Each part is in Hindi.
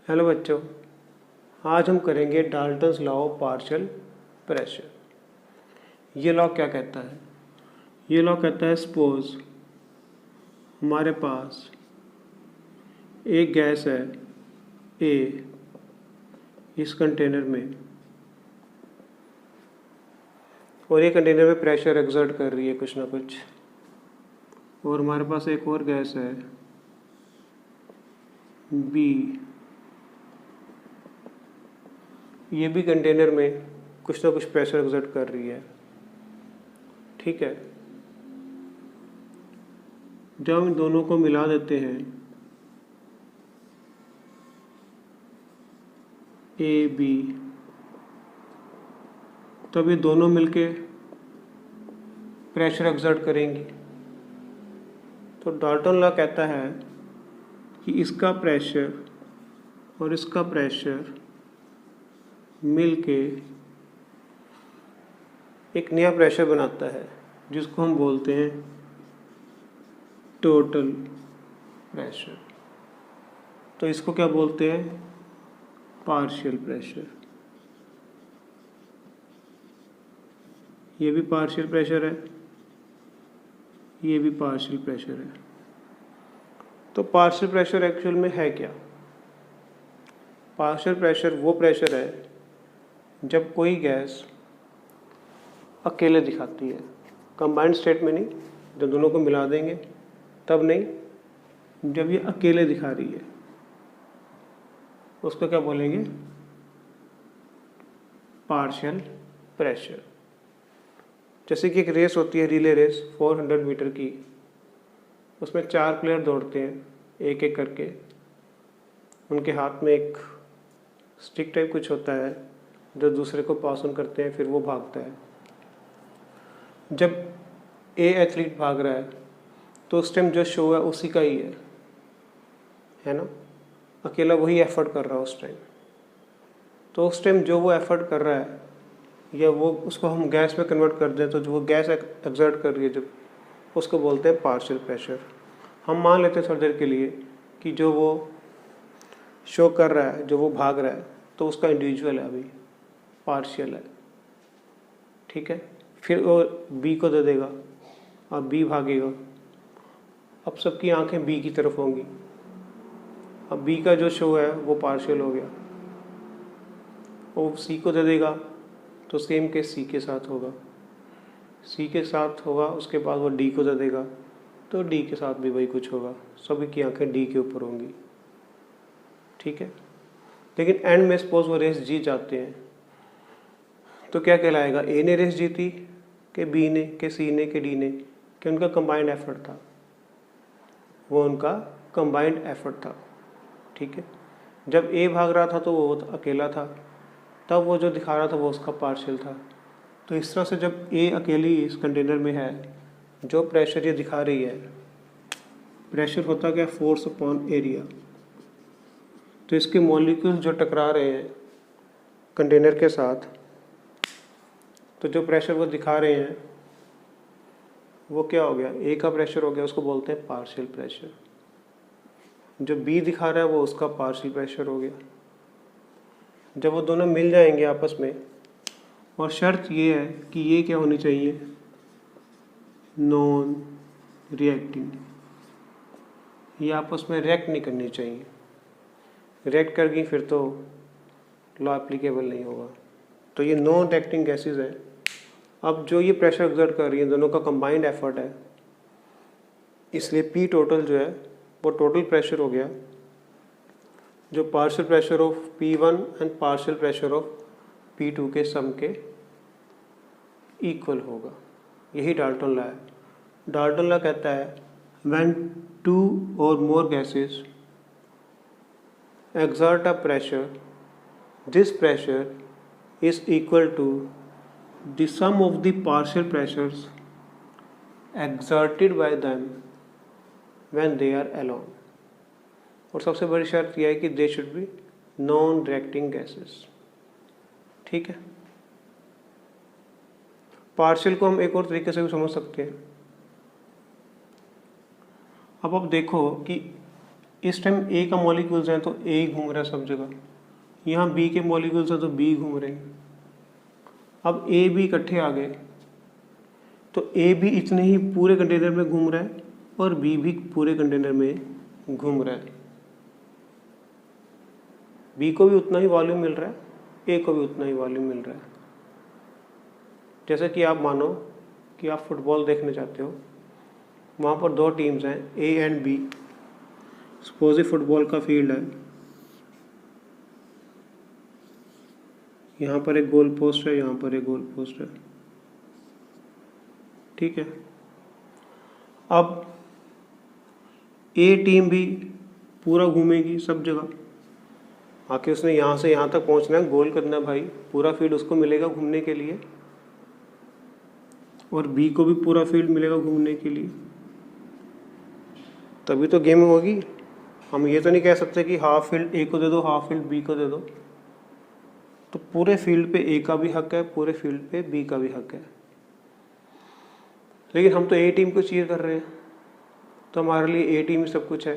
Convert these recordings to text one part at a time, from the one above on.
हेलो बच्चों, आज हम करेंगे Dalton's law of partial pressure. ये लॉ क्या कहता है? ये लॉ कहता है सपोज हमारे पास एक गैस है ए इस कंटेनर में, और ये कंटेनर में प्रेशर एक्सर्ट कर रही है कुछ ना कुछ, और हमारे पास एक और गैस है बी, ये भी कंटेनर में कुछ ना कुछ प्रेशर एक्सर्ट कर रही है। ठीक है, जब हम इन दोनों को मिला देते हैं ए बी, तब ये दोनों मिलके प्रेशर एक्सर्ट करेंगी। तो डाल्टन लॉ कहता है कि इसका प्रेशर और इसका प्रेशर मिलके एक नया प्रेशर बनाता है जिसको हम बोलते हैं टोटल प्रेशर। तो इसको क्या बोलते हैं? Partial pressure. ये भी पार्शियल प्रेशर है, ये भी पार्शियल प्रेशर है। तो पार्शियल प्रेशर एक्चुअल में है क्या? पार्शियल प्रेशर वो प्रेशर है जब कोई गैस अकेले दिखाती है, कंबाइंड स्टेट में नहीं, जब दोनों को मिला देंगे तब नहीं, जब ये अकेले दिखा रही है उसको क्या बोलेंगे? Partial pressure. जैसे कि एक रेस होती है, रिले रेस 400 मीटर की, उसमें 4 प्लेयर दौड़ते हैं एक एक करके, उनके हाथ में एक स्टिक टाइप कुछ होता है जो दूसरे को पास ऑन करते हैं, फिर वो भागता है। जब ए एथलीट भाग रहा है तो उस टाइम जो शो है उसी का ही है ना, अकेला वही एफर्ट कर रहा है उस टाइम। तो उस टाइम जो वो एफर्ट कर रहा है, या वो उसको हम गैस में कन्वर्ट कर दें, तो जो वो गैस एक्सर्ट कर रही है जब, उसको बोलते हैं पार्शियल प्रेशर। हम मान लेते हैं थोड़ी देर के लिए कि जो वो शो कर रहा है, जो वो भाग रहा है, तो उसका इंडिविजुअल है, अभी पार्शियल है। ठीक है, फिर वो बी को दे देगा और बी भागेगा। अब सबकी आंखें बी की तरफ होंगी। अब बी का जो शो है वो पार्शियल हो गया। वो सी को दे देगा तो सेम केस सी के साथ होगा, सी के साथ होगा। उसके बाद वो डी को दे देगा तो डी के साथ भी वही कुछ होगा, सभी की आंखें डी के ऊपर होंगी। ठीक है, लेकिन एंड में सपोज वो रेस जीत जाते हैं तो क्या कहलाएगा? ए ने रेस जीती कि बी ने, कि सी ने, कि डी ने, कि उनका कंबाइंड एफर्ट था, वो उनका कंबाइंड एफर्ट था। ठीक है, जब ए भाग रहा था तो वो अकेला था, तब वो जो दिखा रहा था वो उसका पार्शियल था। तो इस तरह से जब ए अकेली इस कंटेनर में है, जो प्रेशर ये दिखा रही है, प्रेशर होता क्या? Force upon area. तो इसके मॉलिक्यूल्स जो टकरा रहे हैं कंटेनर के साथ, तो जो प्रेशर वो दिखा रहे हैं वो क्या हो गया? ए का प्रेशर हो गया, उसको बोलते हैं पार्शियल प्रेशर। जो बी दिखा रहा है वो उसका पार्शियल प्रेशर हो गया। जब वो दोनों मिल जाएंगे आपस में, और शर्त ये है कि ये क्या होनी चाहिए? Non reacting. ये आपस में रिएक्ट नहीं करनी चाहिए। रिएक्ट कर गई फिर तो लॉ एप्लीकेबल नहीं होगा। तो ये नॉन रिएक्टिंग गैसेज है। अब जो ये प्रेशर एक्सर्ट कर रही है, दोनों का कंबाइंड एफर्ट है, इसलिए पी टोटल जो है वो टोटल प्रेशर हो गया, जो partial pressure of P1 and partial pressure of P2 के सम के इक्वल होगा। यही डाल्टन लॉ है। डाल्टन लॉ कहता है when 2 or more gases exert a pressure, this pressure is equal to the sum of the partial pressures exerted by them when they are alone। और सबसे बड़ी शर्त यह है कि they should be non reacting gases. ठीक है, पार्शियल को हम एक और तरीके से भी समझ सकते हैं। अब आप देखो कि इस टाइम ए का मॉलिक्यूल्स हैं तो ए घूम रहा है सब जगह, यहाँ बी के मॉलिक्यूल्स हैं तो बी घूम रहे हैं। अब ए बी इकट्ठे आ गए तो ए भी इतने ही पूरे कंटेनर में घूम रहा है और बी भी पूरे कंटेनर में घूम रहा है। बी को भी उतना ही वॉल्यूम मिल रहा है, ए को भी उतना ही वॉल्यूम मिल रहा है। जैसे कि आप मानो कि आप फुटबॉल देखने जाते हो, वहाँ पर दो टीम्स हैं ए एंड बी। सपोज ये फुटबॉल का फील्ड है, यहाँ पर एक गोल पोस्ट है, यहाँ पर एक गोल पोस्ट है, ठीक है। अब ए टीम भी पूरा घूमेगी सब जगह, आके उसने यहाँ से यहाँ तक पहुँचना है, गोल करना है भाई, पूरा फील्ड उसको मिलेगा घूमने के लिए, और बी को भी पूरा फील्ड मिलेगा घूमने के लिए, तभी तो गेम होगी। हम ये तो नहीं कह सकते कि हाफ फील्ड ए को दे दो, हाफ फील्ड बी को दे दो। तो पूरे फील्ड पे ए का भी हक है, पूरे फील्ड पे बी का भी हक है। लेकिन हम तो ए टीम को चीयर कर रहे हैं, तो हमारे लिए ए टीम ही सब कुछ है।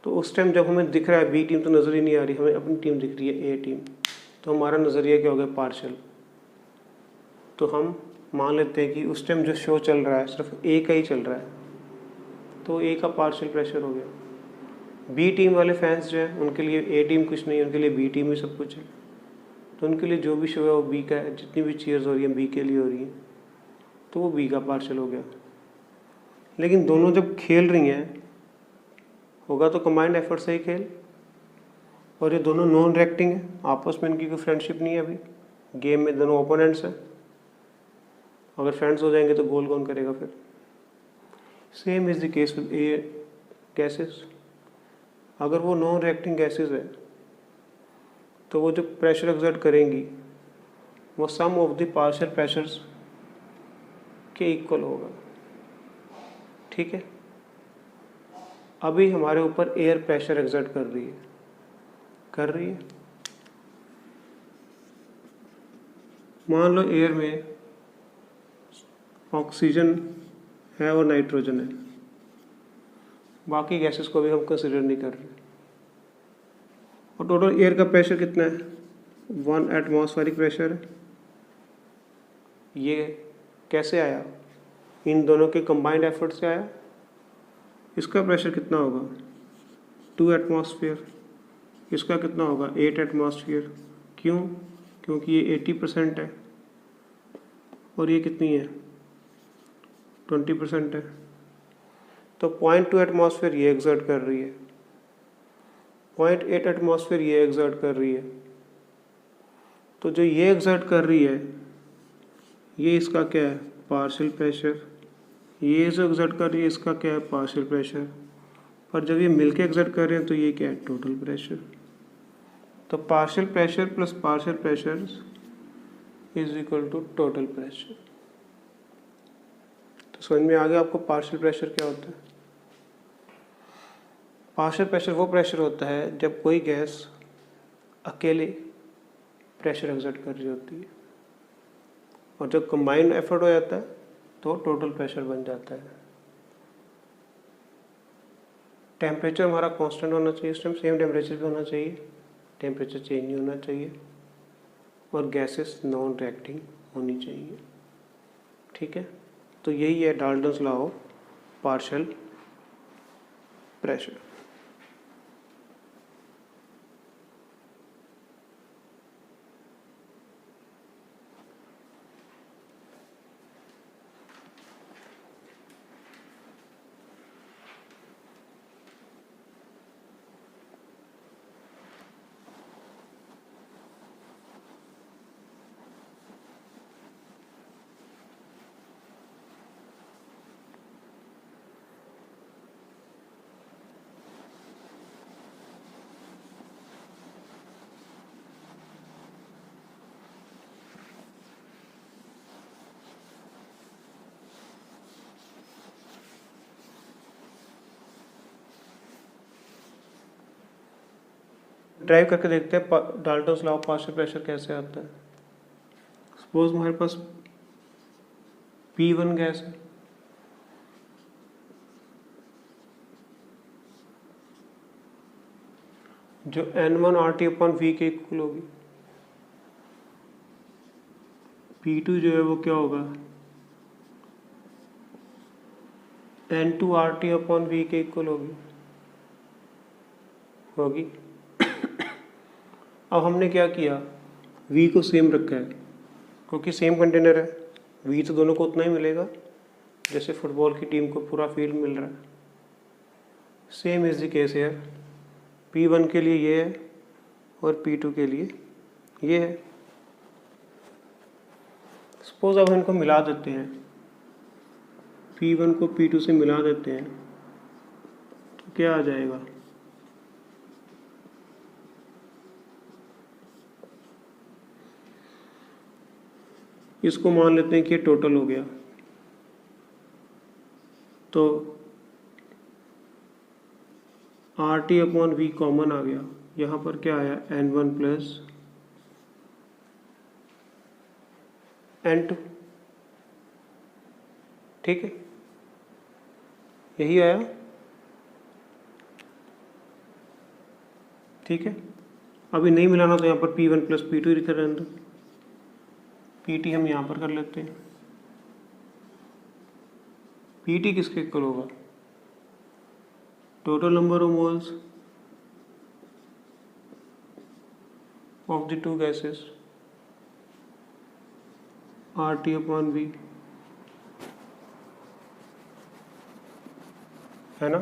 तो उस टाइम जब हमें दिख रहा है बी टीम तो नज़र ही नहीं आ रही, हमें अपनी टीम दिख रही है ए टीम, तो हमारा नज़रिया क्या हो गया, पार्शियल। तो हम मान लेते हैं कि उस टाइम जो शो चल रहा है सिर्फ ए का ही चल रहा है, तो ए का पार्शियल प्रेशर हो गया। बी टीम वाले फैंस जो हैं उनके लिए ए टीम कुछ नहीं है, उनके लिए बी टीम ही सब कुछ है। तो उनके लिए जो भी शो है वो बी का है, जितनी भी चीयर्स हो रही हैं बी के लिए हो रही हैं, तो वो बी का पार्शियल हो गया। लेकिन दोनों जब खेल रही हैं, होगा तो कंबाइंड एफर्ट से ही खेल, और ये दोनों नॉन रिएक्टिंग है, आपस में इनकी कोई फ्रेंडशिप नहीं है। अभी गेम में दोनों ओपोनेंट्स हैं, अगर फ्रेंड्स हो जाएंगे तो गोल कौन करेगा फिर। Same is the case with A gases. अगर वो नॉन रिएक्टिंग गैसेस है तो वो जो प्रेशर एक्सर्ट करेंगी वो सम ऑफ द पार्शियल प्रेशर्स के इक्वल होगा, ठीक है। अभी हमारे ऊपर एयर प्रेशर एक्सर्ट कर रही है, मान लो एयर में ऑक्सीजन है और नाइट्रोजन है, बाकी गैसेस को भी हम कंसिडर नहीं कर रहे, और टोटल एयर का प्रेशर कितना है, 1 एटमॉस्फेरिक प्रेशर है। ये कैसे आया, इन दोनों के कंबाइंड एफर्ट से आया। इसका प्रेशर कितना होगा, 2 एटमॉस्फेयर। इसका कितना होगा, 8 एटमॉस्फेयर। क्यों, क्योंकि ये 80% है और ये कितनी है, 20% है। तो 0.2 एटमॉस्फेयर ये एक्सर्ट कर रही है, 0.8 एटमॉस्फेयर ये एक्सर्ट कर रही है। तो जो ये एक्सर्ट कर रही है ये इसका क्या है, पार्शियल प्रेशर। ये जो एक्सर्ट कर रही है इसका क्या है, पार्शियल प्रेशर। पर जब ये मिलके एक्सर्ट कर रहे हैं तो ये क्या है, टोटल प्रेशर। तो partial pressure plus partial pressure is equal to total pressure. तो समझ में आ गया आपको पार्शियल प्रेशर क्या होता है। पार्शियल प्रेशर वो प्रेशर होता है जब कोई गैस अकेले प्रेशर एक्सर्ट कर रही होती है, और जब कंबाइंड एफर्ट हो जाता है तो टोटल प्रेशर बन जाता है। टेम्परेचर हमारा कांस्टेंट होना चाहिए, इस टाइम सेम टेम्परेचर भी होना चाहिए, टेम्परेचर चेंज नहीं होना चाहिए, और गैसेस नॉन रिएक्टिंग होनी चाहिए, ठीक है। तो यही है Dalton's law of partial pressure. Drive करके देखते हैं Dalton's law of partial pressure कैसे आता है। सपोज हमारे पास P1 गैस है, जो N1 RT अपॉन V के इक्वल होगी। P2 जो है वो क्या होगा, N2 RT अपॉन V के इक्वल होगी। अब हमने क्या किया, V को सेम रखा है क्योंकि सेम कंटेनर है, V तो दोनों को उतना ही मिलेगा जैसे फुटबॉल की टीम को पूरा फील्ड मिल रहा है। सेम इज द केस है, P1 के लिए ये है और P2 के लिए ये है। सपोज अब इनको मिला देते हैं, P1 को P2 से मिला देते हैं तो क्या आ जाएगा, इसको मान लेते हैं कि ये टोटल हो गया। तो RT अपॉन V कॉमन आ गया, यहाँ पर क्या आया N1 प्लस N2, ठीक है, यही आया, ठीक है। अभी नहीं मिलाना तो यहाँ पर P1 प्लस P2 लिखा रहने दो, PT हम यहाँ पर कर लेते हैं। PT किसके इक्वल होगा, total number of moles of the two gases RT upon V, है ना।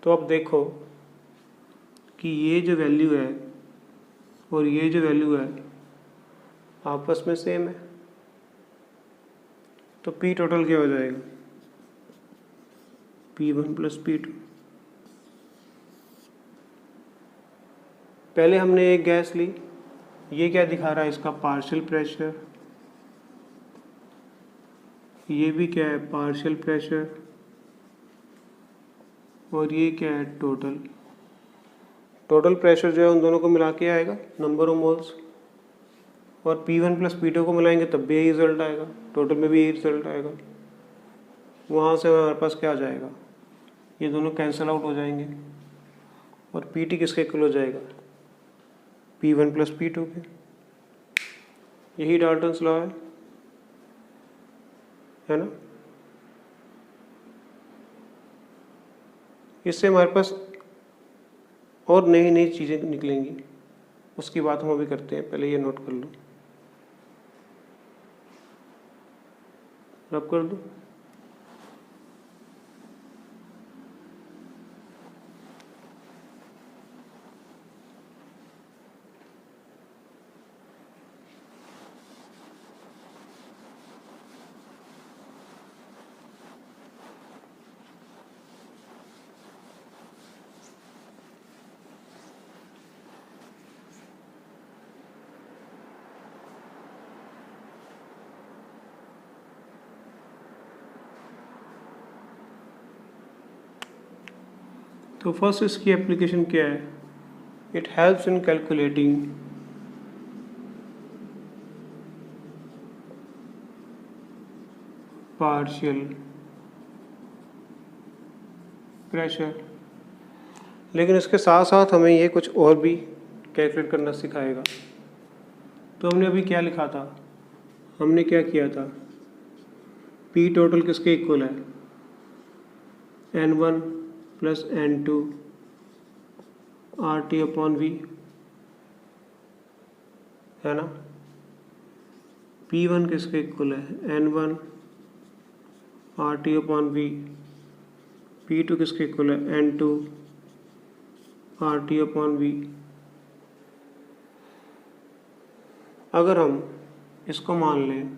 तो अब देखो कि ये जो वैल्यू है और ये जो वैल्यू है आपस में सेम है, तो P टोटल क्या हो जाएगा, P1 प्लस P2। पहले हमने एक गैस ली, ये क्या दिखा रहा है, इसका पार्शियल प्रेशर, ये भी क्या है पार्शियल प्रेशर, और ये क्या है टोटल। टोटल प्रेशर जो है उन दोनों को मिला के आएगा नंबर ऑफ मोल्स, और P1 प्लस P2 को मिलाएंगे तब भी यही रिजल्ट आएगा, टोटल में भी यही रिजल्ट आएगा। वहाँ से हमारे पास क्या आ जाएगा, ये दोनों कैंसिल आउट हो जाएंगे और PT किसके इक्वल हो जाएगा, P1 प्लस P2 के। यही डाल्टन्स लॉ है ना। इससे हमारे पास और नई नई चीज़ें निकलेंगी, उसकी बात हम अभी करते हैं, पहले ये नोट कर लो, रब कर दो। तो फर्स्ट इसकी एप्लीकेशन क्या है, it helps in calculating partial pressure. लेकिन इसके साथ साथ हमें ये कुछ और भी कैलकुलेट करना सिखाएगा। तो हमने अभी क्या लिखा था, हमने क्या किया था, P टोटल किसके इक्वल है, N1 plus N2 RT upon V, है ना। P1 किसके इक्वल है, N1 RT upon V, P2 किसके इक्वल है, N2 RT अपॉन V। अगर हम इसको मान लें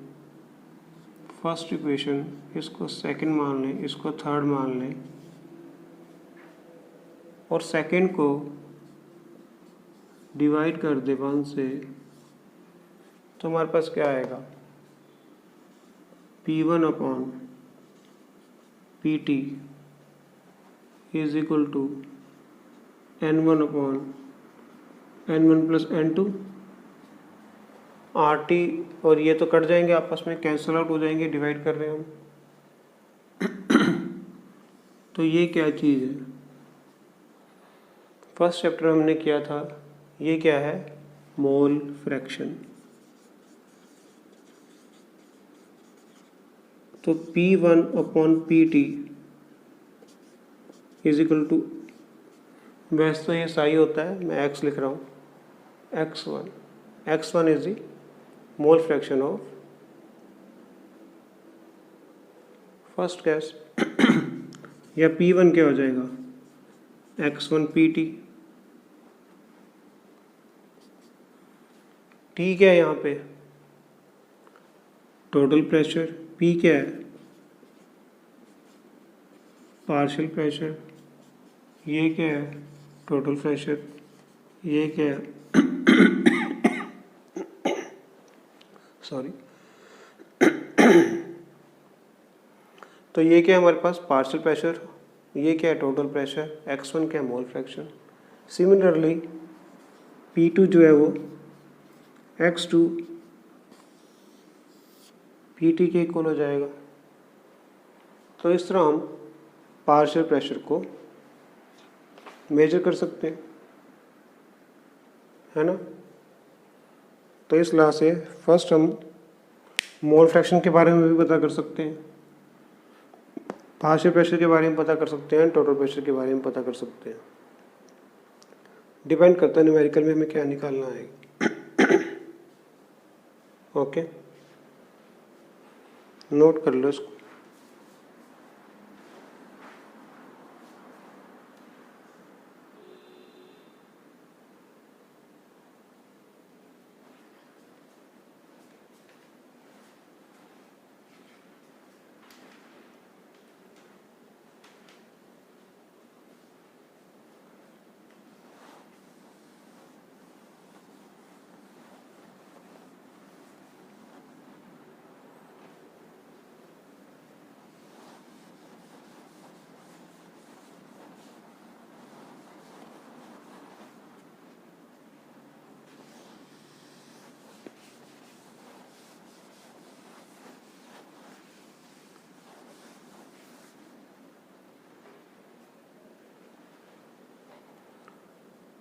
फर्स्ट इक्वेशन, इसको सेकंड मान लें, इसको थर्ड मान लें, और सेकंड को डिवाइड कर दे 1 से, तो हमारे पास क्या आएगा, P1 upon PT is equal to N1 upon N1 plus N2। RT और ये तो कट जाएंगे आपस में, कैंसिल आउट हो जाएंगे, डिवाइड कर रहे हैं हम। तो ये क्या चीज़ है, फर्स्ट चैप्टर हमने किया था, ये क्या है, मोल फ्रैक्शन। तो P1 upon PT is equal to, वैसे तो ये साई होता है, मैं x लिख रहा हूँ, x1 is the mole fraction of first gas या P1 क्या हो जाएगा, x1 PT। T क्या है यहाँ पे, टोटल प्रेशर, P क्या है, पार्शियल प्रेशर, ये क्या है, टोटल प्रेशर, ये क्या है सॉरी तो ये क्या है हमारे पास, पार्शियल प्रेशर, ये क्या है, टोटल प्रेशर, x1 क्या है, मोल फ्रैक्शन। सिमिलरली P2 जो है वो x2 PT के इक्वल हो जाएगा। तो इस तरह हम पार्शियल प्रेशर को मेजर कर सकते हैं, है ना। तो इस लॉ से फर्स्ट हम मोल फ्रैक्शन के बारे में भी पता कर सकते हैं, पार्शियल प्रेशर के बारे में पता कर सकते हैं, टोटल प्रेशर के बारे में पता कर सकते हैं। डिपेंड करता है न्यूमेरिकल में हमें क्या निकालना है। ओके, नोट कर लो इसको।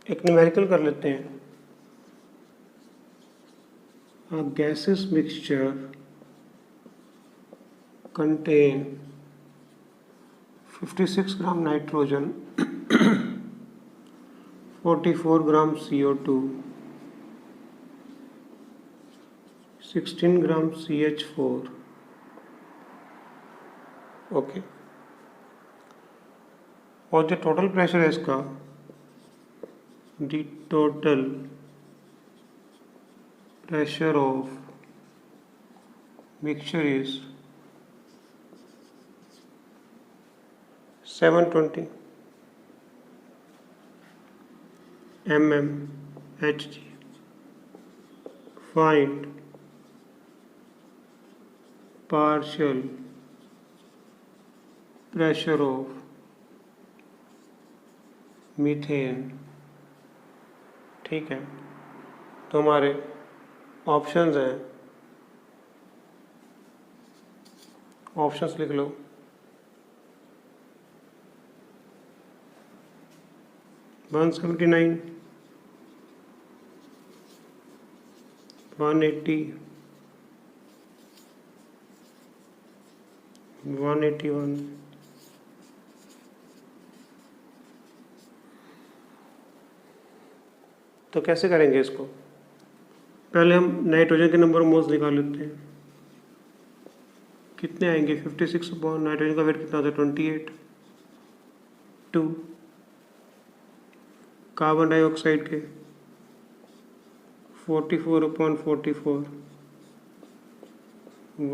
एक न्यूमेरिकल कर लेते हैं। A gaseous mixture contain 56 gram nitrogen, 44 gram CO2, 16 gram CH4। Okay, और जो टोटल प्रेशर है इसका, the total pressure of mixture is 720 mmHg। Find partial pressure of methane. ठीक है, तो हमारे ऑप्शंस हैं, ऑप्शंस लिख लो। 179, 180, 181। तो कैसे करेंगे इसको, पहले हम नाइट्रोजन के नंबर ऑफ मोल्स निकाल लेते हैं। कितने आएंगे, 56 अपॉन नाइट्रोजन का वेट कितना होता है, 28। 2 कार्बन डाइऑक्साइड के 44 अपॉन 44,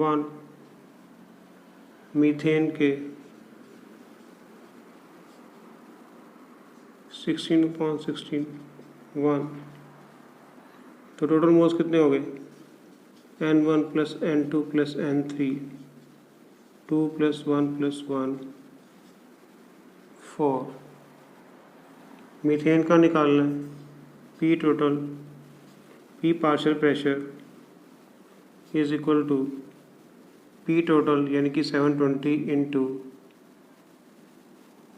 1 मीथेन के 16 अपॉन 16, 1। तो टोटल मोल्स कितने हो गए, N1 plus N2 plus N3, 2 plus 1 plus 1, 4। Methane का निकालना है, P total, P partial pressure is equal to P total यानी कि 720 इंटू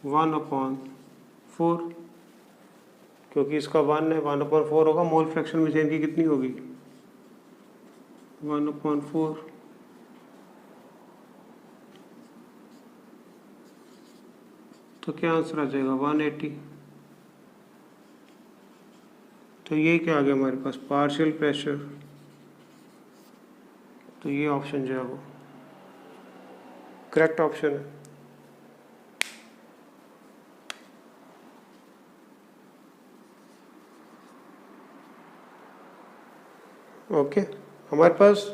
1 अपॉन 4। क्योंकि इसका 1 है, 1/4 होगा। मोल फ्रैक्शन मीथेन की कितनी होगी? 1/4। तो क्या आंसर आ जाएगा? 180। तो ये क्या आ गया हमारे पास? Partial pressure. तो ये ऑप्शन जो है वो करेक्ट ऑप्शन है। ओके, हमारे पास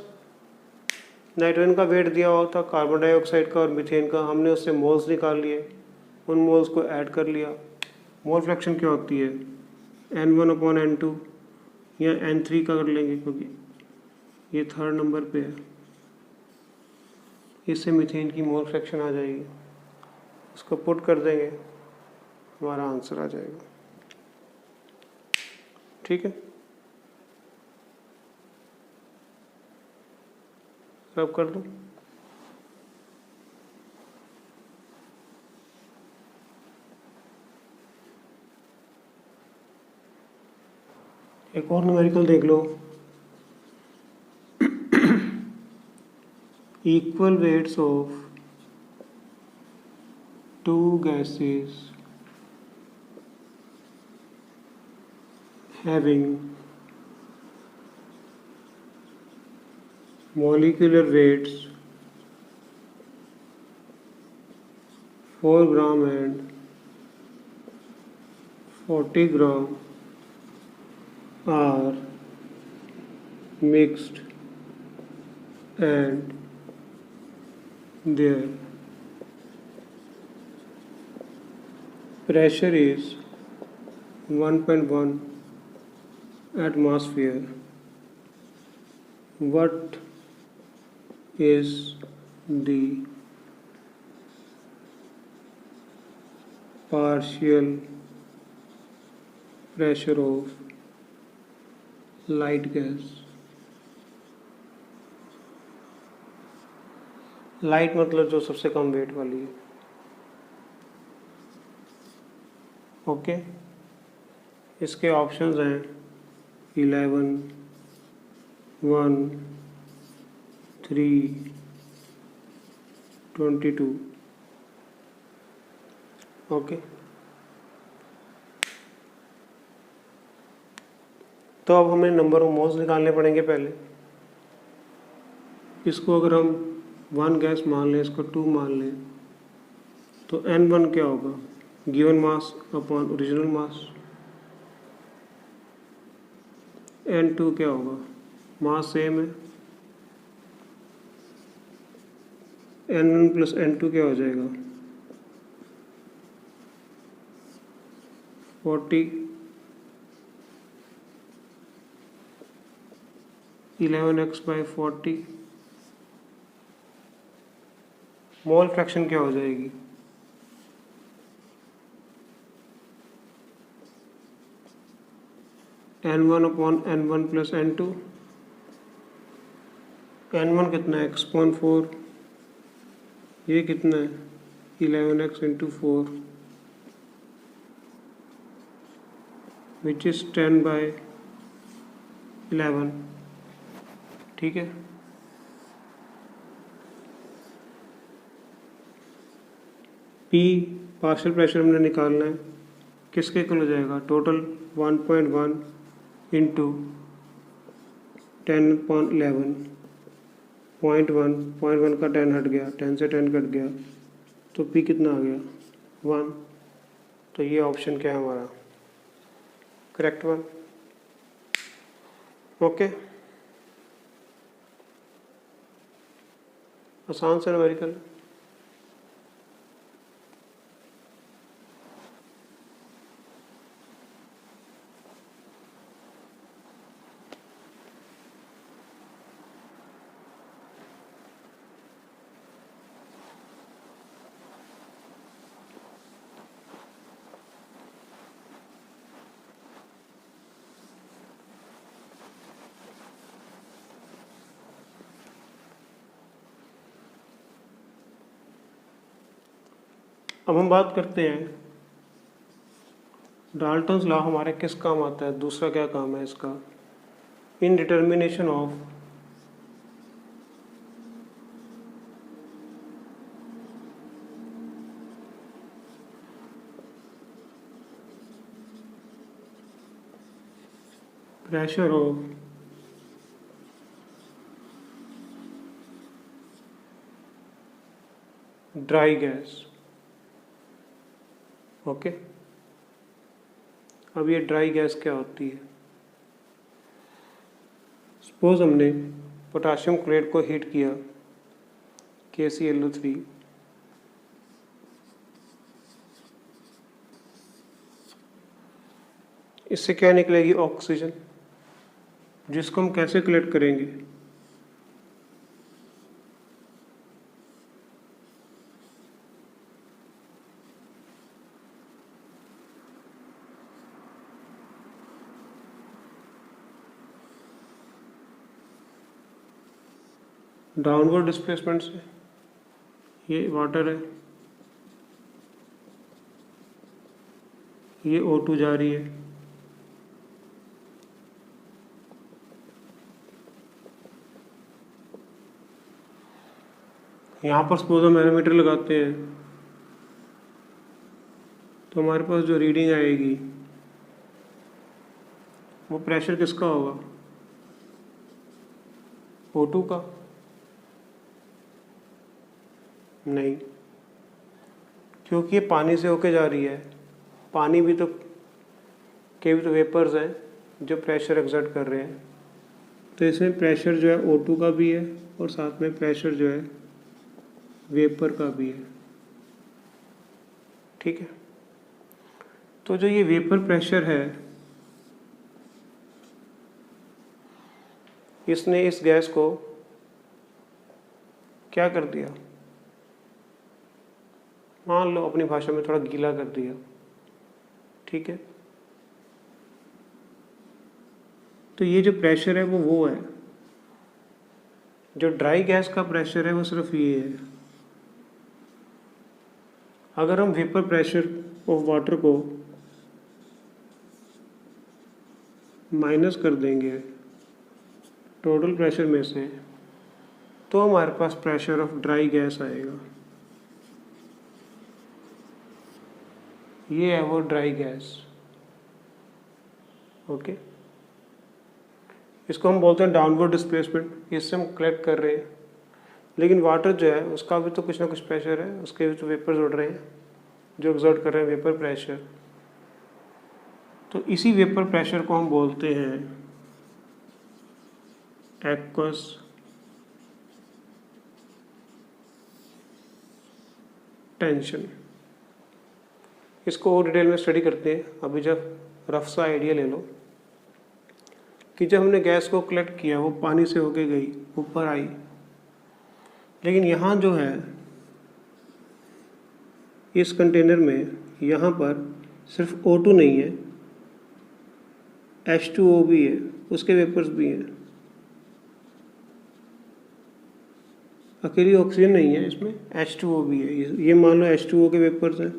नाइट्रोजन का वेट दिया हुआ था, कार्बन डाइऑक्साइड का और मीथेन का, हमने उससे मोल्स निकाल लिए, उन मोल्स को ऐड कर लिया। मोल फ्रैक्शन क्या होती है? N1/N2 या N3 का कर लेंगे क्योंकि ये 3rd नंबर पे है। इससे मीथेन की मोल फ्रैक्शन आ जाएगी, उसको पुट कर देंगे, हमारा आंसर आ जाएगा। ठीक है, अब कर दूं? एक और न्यूमेरिकल देख लो। Equal weights of two gases having molecular weights 4 gram and 40 gram are mixed and their pressure is 1.1 atmosphere. What is the partial pressure of light gas? Light मतलब जो सबसे कम वेट वाली है। ओके, इसके ऑप्शंस हैं 11, 1, 3, 22। ओके, तो अब हमें नंबर ऑफ मोल्स निकालने पड़ेंगे पहले। इसको अगर हम 1 गैस मान लें, इसको 2 मान लें, तो N1 क्या होगा? गिवन मास अपॉन ओरिजिनल मास। N2 क्या होगा? मास सेम है। N1 प्लस N2 क्या हो जाएगा? 40। 11x/40। मोल फ्रैक्शन क्या हो जाएगी? N1/N1 plus N2। N1 कितना है? x/4। ये कितना है? 11x × 4 which is 10/11। ठीक है, P पार्शियल प्रेशर हमने निकालना है, किसके इक्वल हो जाएगा? Total 1.1 into 10/11। 0.1 का 10 हट गया, 10 से 10 कट गया, तो P कितना आ गया? 1। तो ये ऑप्शन क्या है हमारा? Correct one. ओके, आसान से न्यूमेरिकल। अब हम बात करते हैं डाल्टन्स लॉ हमारे किस काम आता है, दूसरा क्या काम है इसका, in determination of pressure of dry gas. Okay, अब ये ड्राई गैस क्या होती है। सपोज हमने पोटाशियम क्लोराइड को हीट किया KClO3, इससे क्या निकलेगी, ऑक्सीजन, जिसको हम कैसे कलेक्ट करेंगे, डाउनवर्ड डिस्प्लेसमेंट से। ये वाटर है, ये O2 जा रही है, यहाँ पर सपोज हम बैरोमीटर लगाते हैं तो हमारे पास जो रीडिंग आएगी वो प्रेशर किसका होगा, O2 का, नहीं, क्योंकि ये पानी से होके जा रही है। पानी भी तो के भी तो वेपर्स हैं जो प्रेशर एक्सर्ट कर रहे हैं, तो इसमें प्रेशर जो है O2 का भी है और साथ में प्रेशर जो है वेपर का भी है। ठीक है, तो जो ये वेपर प्रेशर है, इसने इस गैस को क्या कर दिया, मान लो अपनी भाषा में थोड़ा गीला कर दिया। ठीक है, तो ये जो प्रेशर है वो है। जो ड्राई गैस का प्रेशर है वो सिर्फ ये है। अगर हम वेपर प्रेशर ऑफ वाटर को माइनस कर देंगे टोटल प्रेशर में से, तो हमारे पास प्रेशर ऑफ ड्राई गैस आएगा। ये है वो ड्राई गैस। ओके, इसको हम बोलते हैं डाउनवर्ड डिस्प्लेसमेंट। इससे हम कलेक्ट कर रहे हैं, लेकिन वाटर जो है उसका भी तो कुछ ना कुछ प्रेशर है, उसके भी तो वेपर्स उड़ रहे हैं जो एक्सर्ट कर रहे हैं वेपर प्रेशर। तो इसी वेपर प्रेशर को हम बोलते हैं एक्वस टेंशन। इसको और डिटेल में स्टडी करते हैं। अभी जब रफ सा आइडिया ले लो कि जब हमने गैस को कलेक्ट किया वो पानी से होके गई, ऊपर आई, लेकिन यहाँ जो है इस कंटेनर में यहाँ पर सिर्फ O2 नहीं है, H2O भी है, उसके वेपर्स भी हैं। अकेली ऑक्सीजन नहीं है, इसमें H2O भी है। ये मान लो H2O के वेपर्स हैं,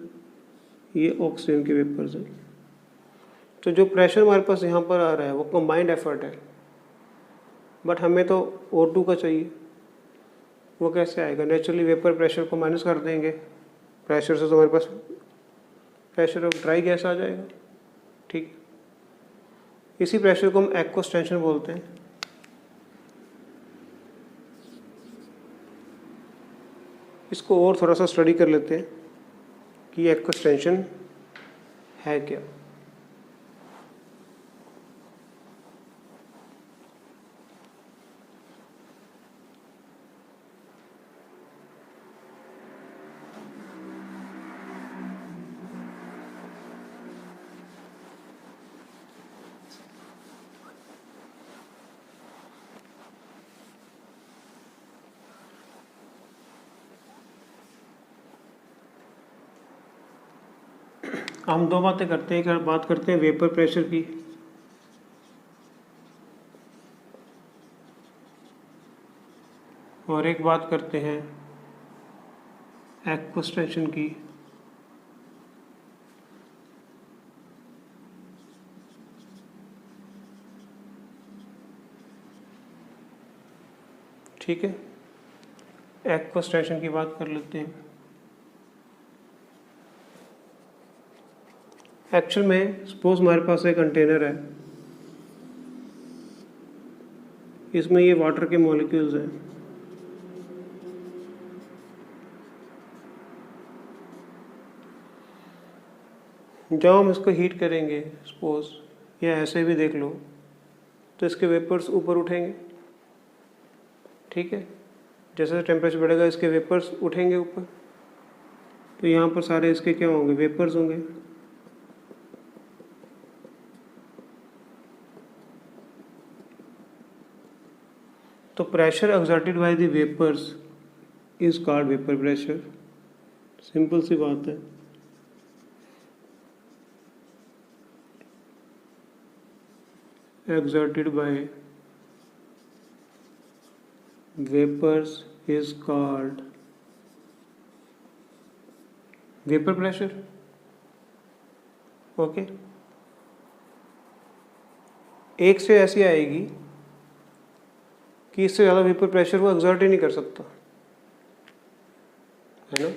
ये ऑक्सीजन के वेपर्स हैं। तो जो प्रेशर हमारे पास यहाँ पर आ रहा है वो कंबाइंड एफर्ट है, बट हमें तो O2 का चाहिए। वो कैसे आएगा, नेचुरली वेपर प्रेशर को माइनस कर देंगे प्रेशर से, तो हमारे पास प्रेशर ऑफ ड्राई गैस आ जाएगा। ठीक, इसी प्रेशर को हम एक्वस टेंशन बोलते हैं। इसको और थोड़ा सा स्टडी कर लेते हैं कि एक्वस टेंशन है क्या। हम दो बातें करते हैं। एक बात करते हैं वेपर प्रेशर की, और एक बात करते हैं एक्वस टेंशन की। ठीक है। एक्वस टेंशन की बात कर लेते हैं। एक्चुअल में सपोज हमारे पास एक कंटेनर है, इसमें ये वाटर के मॉलिक्यूल्स हैं। जब हम इसको हीट करेंगे, सपोज या ऐसे भी देख लो, तो इसके वेपर्स ऊपर उठेंगे। ठीक है, जैसे टेम्परेचर बढ़ेगा इसके वेपर्स उठेंगे ऊपर, तो यहाँ पर सारे इसके क्या होंगे, वेपर्स होंगे। तो pressure exerted by the vapours is called vapour pressure. Simple सी बात है। exerted by vapors is called vapor pressure. Okay, एक से ऐसी आएगी कि इससे ज़्यादा वेपर प्रेशर वो एक्सर्ट ही नहीं कर सकता, है ना।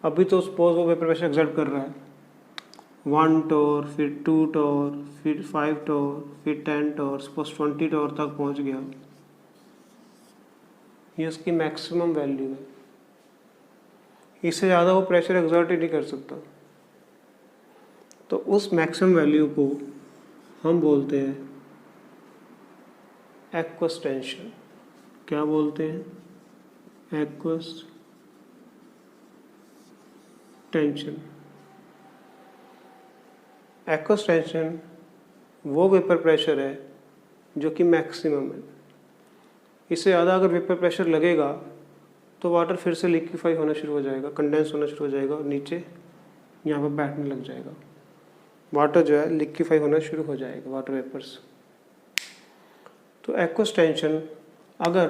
अभी तो सपोज वो वेपर प्रेशर एक्सर्ट कर रहा है 1 टॉर, फिर 2 टॉर, फिर 5 टॉर, फिर 10 टॉर, सपोज 20 टॉर तक पहुंच गया। ये उसकी मैक्सिमम वैल्यू है, इससे ज़्यादा वो प्रेशर एक्सर्ट ही नहीं कर सकता। तो उस मैक्सिमम वैल्यू को हम बोलते हैं एक्वस टेंशन। क्या बोलते हैं? Aqueous tension. एक्वस टेंशन वो वेपर प्रेशर है जो कि मैक्सिमम है। इससे ज़्यादा अगर वेपर प्रेशर लगेगा तो वाटर फिर से लिक्विफाई होना शुरू हो जाएगा, कंडेंस होना शुरू हो जाएगा और नीचे यहाँ पर बैठने लग जाएगा। वाटर जो है लिक्विफाई होना शुरू हो जाएगा, वाटर वेपर्स। तो एक्वस टेंशन, अगर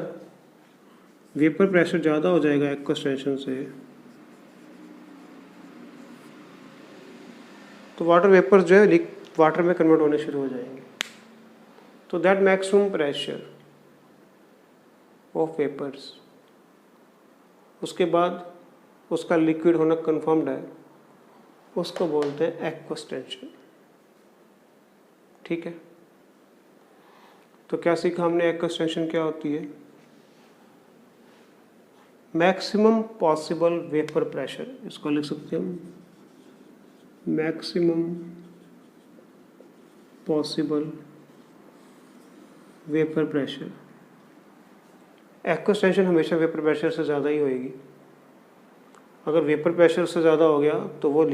वेपर प्रेशर ज़्यादा हो जाएगा एक्वस टेंशन से, तो वाटर वेपर्स जो है वाटर में कन्वर्ट होने शुरू हो जाएंगे। तो that maximum pressure of vapours, उसके बाद उसका लिक्विड होना कंफर्म्ड है, उसको बोलते हैं एक्वस टेंशन। ठीक है, तो क्या सीखा हमने? एक्वस टेंशन क्या होती है? मैक्सिमम पॉसिबल वेपर प्रेशर, इसको लिख सकते हैं हम maximum possible vapour pressure. Aqueous tension हमेशा वेपर प्रेशर से ज़्यादा ही होएगी। अगर वेपर प्रेशर से ज़्यादा हो गया तो वो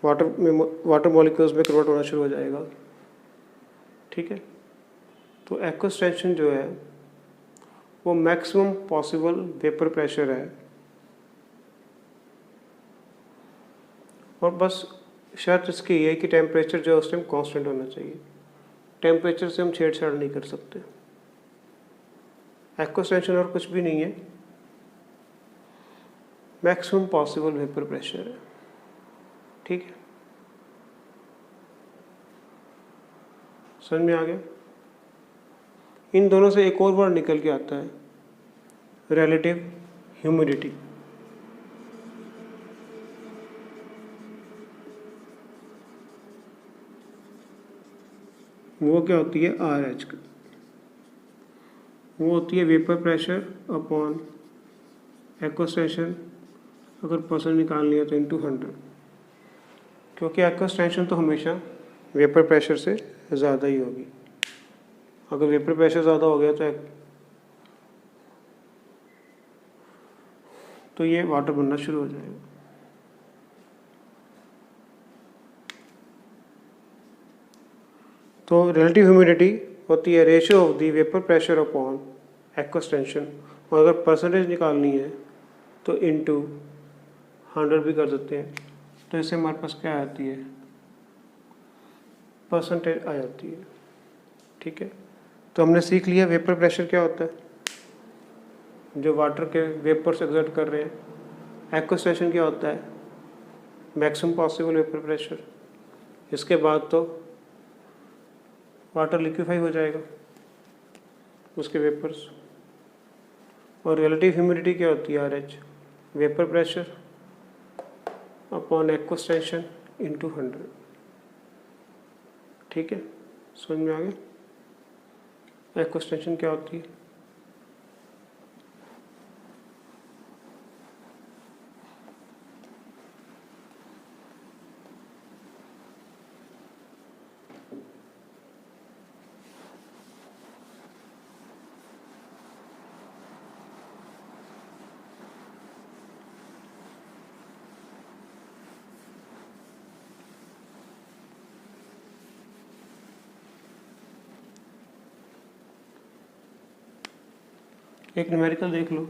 वाटर मॉलिक्यूल्स में कन्वर्ट होना शुरू हो जाएगा। ठीक है, तो एक्वस टेंशन जो है वो मैक्सिमम पॉसिबल वेपर प्रेशर है। और बस शर्त इसकी ये है कि टेम्परेचर जो है उस टाइम कांस्टेंट होना चाहिए। टेम्परेचर से हम छेड़छाड़ नहीं कर सकते। एक्वस टेंशन और कुछ भी नहीं है, मैक्सिमम पॉसिबल वेपर प्रेशर है। ठीक है, समझ में आ गया? इन दोनों से एक और वर्ड निकल के आता है, रिलेटिव ह्यूमिडिटी। वो क्या होती है? RH का। वो होती है vapour pressure upon aqueous tension, अगर परसेंट निकालनी है तो इंटू 100, क्योंकि एक्वस टेंशन तो हमेशा वेपर प्रेशर से ज़्यादा ही होगी। अगर वेपर प्रेशर ज़्यादा हो गया तो ये वाटर बनना शुरू हो जाएगा। तो रिलेटिव ह्यूमिडिटी होती है ratio of the vapour pressure upon aqueous tension, और अगर परसेंटेज निकालनी है तो इनटू 100 भी कर सकते हैं। तो इससे हमारे पास क्या आती है? परसेंटेज आ जाती है। ठीक है, तो हमने सीख लिया वेपर प्रेशर क्या होता है, जो वाटर के वेपर से एक्सर्ट कर रहे हैं। एक्वस टेंशन क्या होता है? Maximum possible vapour pressure. इसके बाद तो वाटर लिक्विफाई हो जाएगा उसके वेपर्स। और रिलेटिव ह्यूमिडिटी क्या होती है? RH, vapour pressure upon aqueous tension into 100। ठीक है, समझ में आ गया एक्वस टेंशन क्या होती है? एक न्यूमेरिकल देख लो।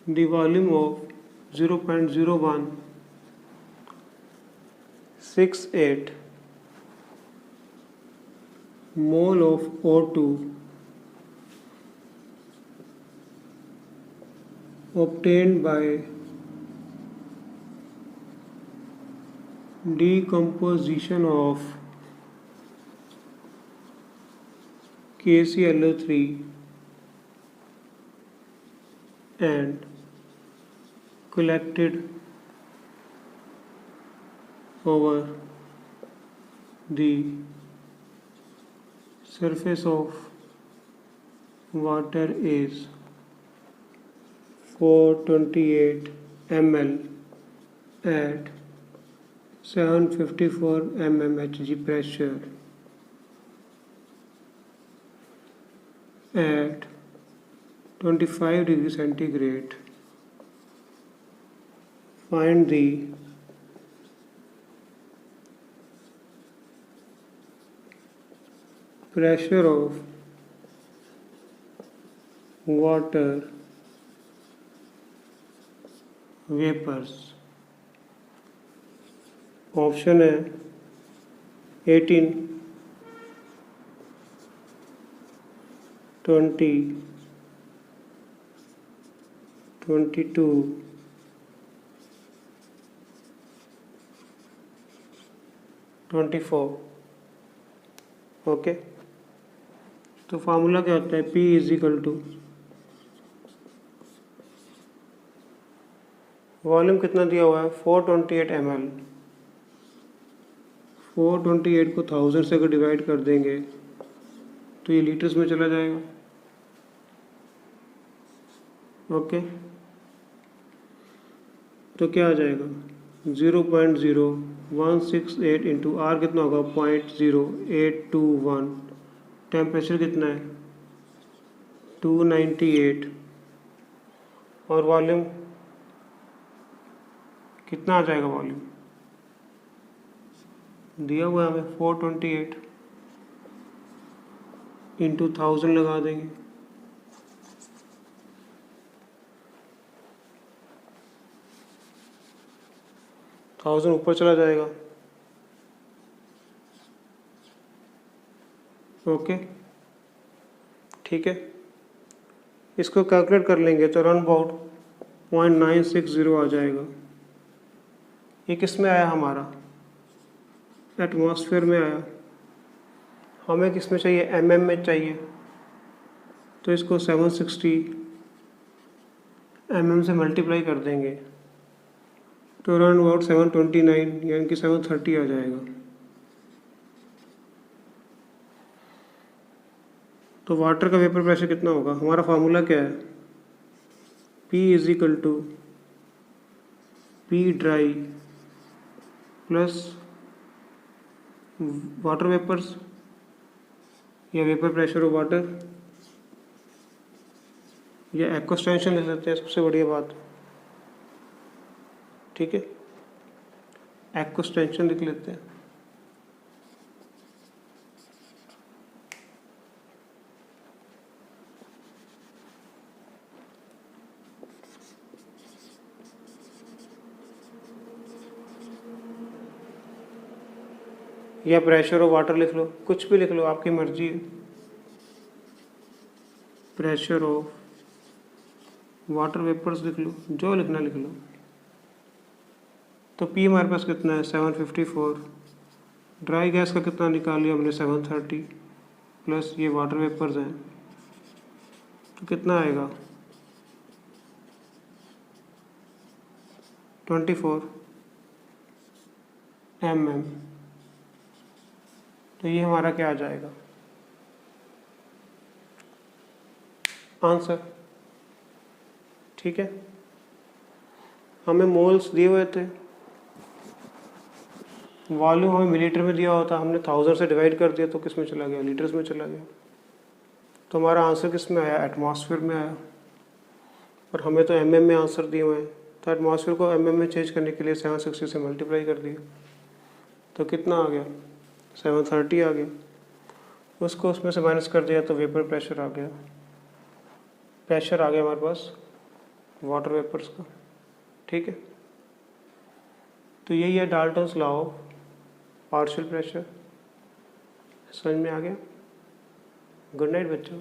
The volume of 0.0168 mole of O2 obtained by decomposition of KClO3 and collected over the surface of water is 428 ml at 754 mmHg pressure at 25 degrees centigrade. Find the pressure of water vapors. Option है 18, 20, 22, 24। ओके, तो फार्मूला क्या होता है? P is equal to volume कितना दिया हुआ है 428 ml। 428 को 1000 से अगर डिवाइड कर देंगे तो ये लीटर्स में चला जाएगा। ओके, तो क्या आ जाएगा 0.0168 इंटू आर कितना होगा 0.0821। टेम्परेचर कितना है 298 और वॉल्यूम कितना आ जाएगा? वॉल्यूम दिया हुआ है हमें 428 इंटू 1000 लगा देंगे। थाउजेंड ऊपर चला जाएगा। ओके, ठीक है, इसको कैलकुलेट कर लेंगे तो अराउंड अबाउट 0.960 आ जाएगा। ये किस में आया? हमारा एटमॉस्फेयर में आया। हमें किस में चाहिए? mm में चाहिए, तो इसको 760 mm से मल्टीप्लाई कर देंगे तो अराउंड अबाउट 729 यानी कि 730 आ जाएगा। तो वाटर का वेपर प्रेशर कितना होगा? हमारा फार्मूला क्या है? P is equal to P dry plus water vapours या वेपर प्रेशर ऑफ वाटर या एक्वस टेंशन ले लेते हैं, सबसे बढ़िया बात। ठीक है, एक्वस टेंशन लिख लेते हैं। या प्रेशर ऑफ वाटर लिख लो, कुछ भी लिख लो, आपकी मर्जी है। प्रेशर ऑफ वाटर वेपर्स लिख लो, जो लिखना लिख लो। तो P हमारे पास कितना है 754 ड्राई गैस का कितना निकाल लिया हमने 730 प्लस ये वाटर वेपर्स हैं तो कितना आएगा 24 mm। तो ये हमारा क्या आ जाएगा आंसर। ठीक है, हमें मोल्स दिए हुए थे, वॉल्यूम हमें मिलीलीटर में दिया होता, हमने 1000 से डिवाइड कर दिया तो किस में चला गया, लीटर्स में चला गया। तो हमारा आंसर किस में आया, एटमॉस्फेयर में आया। और हमें तो mm में आंसर दिए हुए हैं, तो एटमॉस्फेयर को mm में चेंज करने के लिए 760 से मल्टीप्लाई कर दिया तो कितना आ गया 730 आ गया। उसको उसमें से माइनस कर दिया तो वेपर प्रेशर आ गया, प्रेशर आ गया हमारे पास वाटर वेपर्स का। ठीक है, तो यही है Dalton's law of partial pressure. समझ में आ गया। गुड नाइट बच्चों।